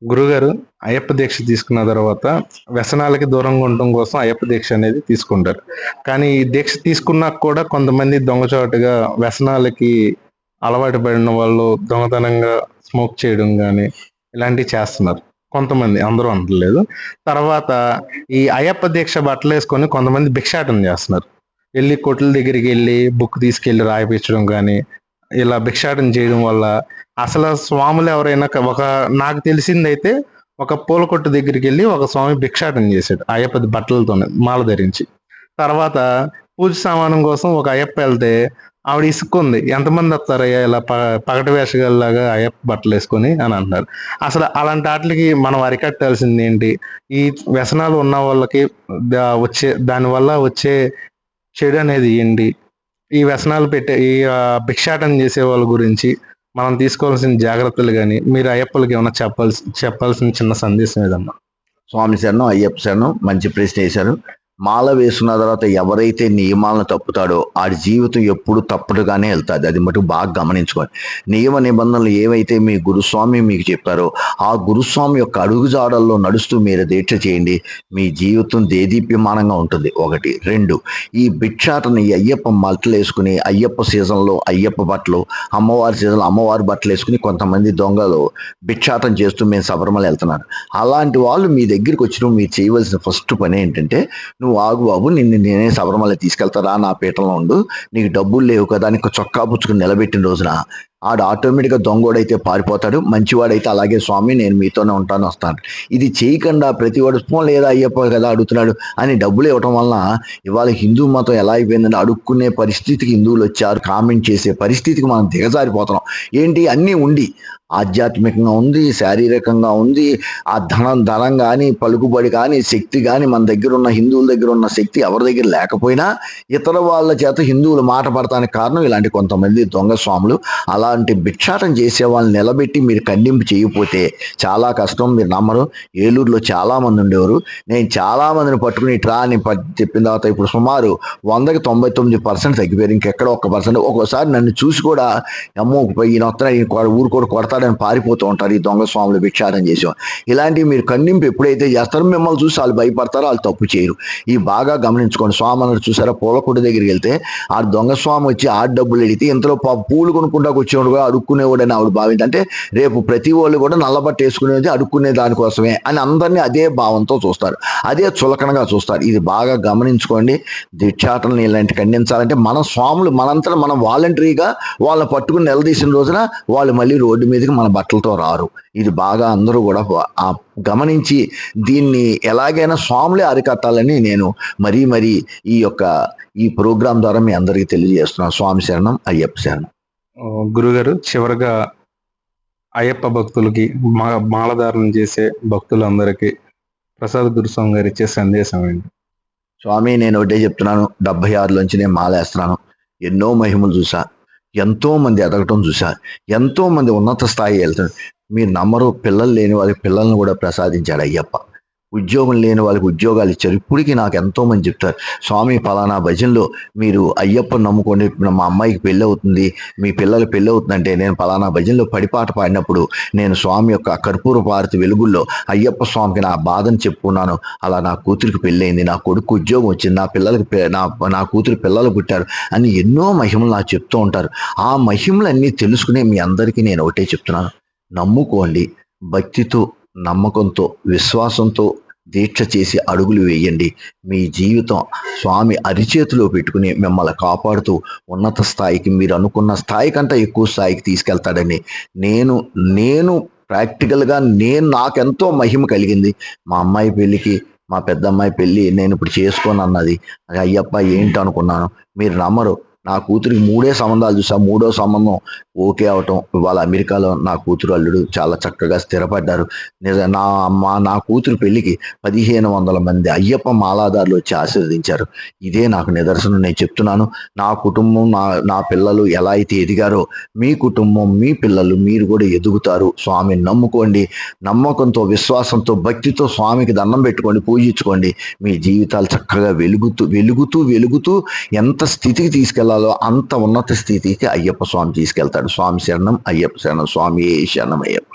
గురుగారు అయ్యప్ప దీక్ష తీసుకున్న తర్వాత వ్యసనాలకి దూరంగా ఉండటం కోసం అయ్యప్ప దీక్ష అనేది తీసుకుంటారు. కానీ ఈ దీక్ష తీసుకున్నాక కూడా కొంతమంది దొంగచాటుగా వ్యసనాలకి అలవాటు పడిన వాళ్ళు దొంగతనంగా స్మోక్ చేయడం గానీ, ఇలాంటివి చేస్తున్నారు. కొంతమంది, అందరూ అనట్లేదు. తర్వాత ఈ అయ్యప్ప దీక్ష బట్టలేసుకొని కొంతమంది భిక్షాటన చేస్తున్నారు. ఎళ్లి కొట్ల దగ్గరికెళ్లి బుక్ తీసుకెళ్లి రాయిపిచ్చడం గానీ, ఇలా భిక్షాటన చేయడం వల్ల అసలు స్వాములు ఎవరైనా నాకు తెలిసిందైతే ఒక పూల కొట్టు దగ్గరికెళ్ళి ఒక స్వామి భిక్షాటన చేశాడు. అయ్యప్ప బట్టలతోనే మాల ధరించి. తర్వాత పూజ సామానం కోసం ఒక అయ్యప్ప ఎళ్తే ఆవిడ ఇసుక్కుంది. "ఎంతమంది వత్తారయ్యా ఇలా పగటి వేషగాల్లాగా అయ్యప్ప బట్టలేసుకొని" అని అంటున్నారు. అసలు అలాంటి ఆటిలకి మనం అరికట్టాల్సిందేంటి? ఈ వ్యసనాలు ఉన్న వాళ్ళకి దానివల్ల వచ్చే చెడనేది ఏంటి? ఈ వ్యసనాలు పెట్టే భిక్షాటన చేసే వాళ్ళ గురించి మనం తీసుకోవాల్సిన జాగ్రత్తలు గాని, మీరు అయ్యప్పలకి ఏమన్నా చెప్పాల్సిన చిన్న సందేశం ఏదన్నా? స్వామి శరణం, అయ్యప్ప శరణం. మంచి ప్రశ్న వేశారు. మాల వేసుకున్న తర్వాత ఎవరైతే నియమాలను తప్పుతాడో ఆడి జీవితం ఎప్పుడు తప్పుడుగానే వెళ్తాది. అది మటుకు బాగా గమనించుకోండి. నియమ నిబంధనలు ఏవైతే మీ గురుస్వామి మీకు చెప్పారో ఆ గురుస్వామి యొక్క అడుగుజాడల్లో నడుస్తూ మీరు దీక్ష చేయండి. మీ జీవితం దేదీప్యమానంగా ఉంటుంది. 1. 2, ఈ భిక్షాటన, ఈ అయ్యప్ప మట్టలు వేసుకుని అయ్యప్ప సీజన్లో అయ్యప్ప బట్టలు, అమ్మవారి సీజన్లో అమ్మవారి బట్టలు వేసుకుని కొంతమంది దొంగలు భిక్షాటన చేస్తూ మేము శబరిమల వెళ్తున్నారు. అలాంటి వాళ్ళు మీ దగ్గరికి వచ్చిన మీరు చేయవలసిన ఫస్ట్ పని ఏంటంటే, "నువ్వు ఆగు బాబు, నిన్ను నేనే శబరిమల తీసుకెళ్తారా, నా పీఠంలో ఉండు, నీకు డబ్బులు లేవు కదా" అని చొక్కా పుచ్చుకుని నిలబెట్టిన రోజున ఆడు ఆటోమేటిక్గా దొంగోడైతే పారిపోతాడు, మంచివాడైతే అలాగే "స్వామి నేను మీతోనే ఉంటాను, వస్తాను." ఇది చేయకుండా ప్రతివాడు "ఫోన్ లేదా అయ్యప్ప కదా అడుగుతున్నాడు" అని డబ్బులు ఇవ్వటం వలన ఇవాళ హిందూ మతం ఎలా అయిపోయిందంటే అడుక్కునే పరిస్థితికి హిందువులు వచ్చారు, కామెంట్ చేసే పరిస్థితికి మనం దిగజారిపోతున్నాం. ఏంటి, అన్నీ ఉండి ఆధ్యాత్మికంగా ఉంది, శారీరకంగా ఉంది, ఆ ధనం కానీ, పలుకుబడి కానీ, శక్తి కానీ మన దగ్గర ఉన్న హిందువుల దగ్గర ఉన్న శక్తి ఎవరి దగ్గర లేకపోయినా ఇతర వాళ్ళ చేత హిందువులు మాట పడటానికి కారణం ఇలాంటి కొంతమంది దొంగ స్వాములు. అలాంటి భిక్షాటం చేసే వాళ్ళని నిలబెట్టి మీరు ఖండింపు చేయకపోతే చాలా కష్టం. మీరు నమ్మరు. ఏలూరులో చాలామంది ఉండేవారు. నేను చాలామందిని పట్టుకుని ఇట్రా అని చెప్పిన తర్వాత ఇప్పుడు సుమారు 100కి 99% తగ్గిపోయారు. ఇంకెక్కడ 1%. ఒక్కోసారి నన్ను చూసి కూడా అమ్మో ఈయన వస్తున్నాడు, ఊరు కూడా కొడతాడని పారిపోతూ ఉంటారు ఈ దొంగ స్వాములు భిక్షాటం చేసేవారు. ఇలాంటివి మీరు ఖండింపు ఎప్పుడైతే చేస్తారో మిమ్మల్ని చూసి వాళ్ళు భయపడతారో వాళ్ళు తప్పు చేయరు. ఇవి బాగా గమనించుకోండి. స్వామి అన్నట్టు చూసారా, పూలకొట్టు దగ్గరికి వెళ్తే ఆ దొంగ స్వామి వచ్చి ఆ డబ్బులు అడిగితే ఇంతలో పూలు కొనుక్కుంటా వచ్చేవాడు కూడా అడుక్కునేవాడు అని ఆవిడ భావించి, అంటే రేపు ప్రతి వాళ్ళు కూడా నల్లబట్ట వేసుకునేది అడుక్కునే దానికోసమే అని అందరినీ అదే భావంతో చూస్తారు, అదే చులకనగా చూస్తారు. ఇది బాగా గమనించుకోండి. భిక్షాటనలు ఇలాంటి ఖండించాలంటే మన స్వాములు మనంతా మనం వాలంటరీగా వాళ్ళని పట్టుకుని నిలదీసిన రోజున వాళ్ళు మళ్ళీ రోడ్డు మీదకి మన బట్టలతో రారు. ఇది బాగా అందరూ కూడా గమనించి దీన్ని ఎలాగైనా స్వాములే అరికట్టాలని నేను మరీ ఈ ప్రోగ్రాం ద్వారా మీ అందరికీ తెలియజేస్తున్నాను. స్వామి శరణం, అయ్యప్ప శరణం. గురుగారు, చివరిగా అయ్యప్ప భక్తులకి, మాలధారణ చేసే భక్తులందరికీ ప్రసాద్ గురుస్వామి గారు ఇచ్చే సందేశం ఏంటి? స్వామి, నేను ఒకటే చెప్తున్నాను. 76లోంచి నేను మాలేస్తున్నాను. ఎన్నో మహిమలు చూసా, ఎంతో మంది ఎదగటం చూసా, ఎంతో మంది ఉన్నత స్థాయి వెళ్తారు. మీరు నమ్మరు, పిల్లలు లేని వాళ్ళకి పిల్లల్ని కూడా ప్రసాదించాడు అయ్యప్ప. ఉద్యోగం లేని వాళ్ళకి ఉద్యోగాలు ఇచ్చారు. ఇప్పటికీ నాకు ఎంతో మంది చెప్తారు, "స్వామి పలానా భజనలో మీరు అయ్యప్పని నమ్ముకోండి, మా అమ్మాయికి పెళ్ళి అవుతుంది, మీ పిల్లలు పెళ్ళి అవుతుందంటే నేను పలానా భజనలో పడిపాట పాడినప్పుడు నేను స్వామి యొక్క కర్పూర భారతి వెలుగుల్లో అయ్యప్ప స్వామికి నా బాధను చెప్పుకున్నాను. అలా నా కూతురికి పెళ్ళయింది, నా కొడుకు ఉద్యోగం వచ్చింది, నా పిల్లలకి నా కూతురు పిల్లలు పుట్టారు" అని ఎన్నో మహిమలు నాకు చెప్తూ ఉంటారు. ఆ మహిమలన్నీ తెలుసుకునే మీ అందరికీ నేను ఒకటే చెప్తున్నాను, నమ్ముకోండి. భక్తితో, నమ్మకంతో, విశ్వాసంతో దీక్ష చేసి అడుగులు వేయండి. మీ జీవితం స్వామి అరిచేతిలో పెట్టుకుని మిమ్మల్ని కాపాడుతూ ఉన్నత స్థాయికి, మీరు అనుకున్న స్థాయి కంటే ఎక్కువ స్థాయికి తీసుకెళ్తాడని నేను ప్రాక్టికల్గా నాకెంతో మహిమ కలిగింది. మా అమ్మాయి పెళ్ళికి, మా పెద్ద అమ్మాయి పెళ్ళి నేను ఇప్పుడు చేసుకోను అన్నది. అయ్యప్ప ఏంటి అనుకున్నాను. మీరు నమ్మరు, నా కూతురికి 3 సంబంధాలు చూసా. 3వ సంబంధం ఓకే అవటం, ఇవాళ అమెరికాలో నా కూతురు అల్లుడు చాలా చక్కగా స్థిరపడ్డారు. నా కూతురు పెళ్లికి 1500 మంది అయ్యప్ప మాలాదారులు వచ్చి ఆశీర్వదించారు. ఇదే నాకు నిదర్శనం. నేను చెప్తున్నాను, నా కుటుంబం, నా పిల్లలు ఎలా అయితే ఎదిగారో మీ కుటుంబం, మీ పిల్లలు, మీరు కూడా ఎదుగుతారు. స్వామిని నమ్ముకోండి. నమ్మకంతో, విశ్వాసంతో, భక్తితో స్వామికి దండం పెట్టుకోండి, పూజించుకోండి. మీ జీవితాలు చక్కగా వెలుగుతూ ఎంత స్థితికి తీసుకెళ్లాలో అంత ఉన్నత స్థితికి అయ్యప్ప స్వామి తీసుకెళ్తాడు. స్వామి శరణం, అయ్యప్ప శరణం. స్వామి శరణం అయ్యప్ప.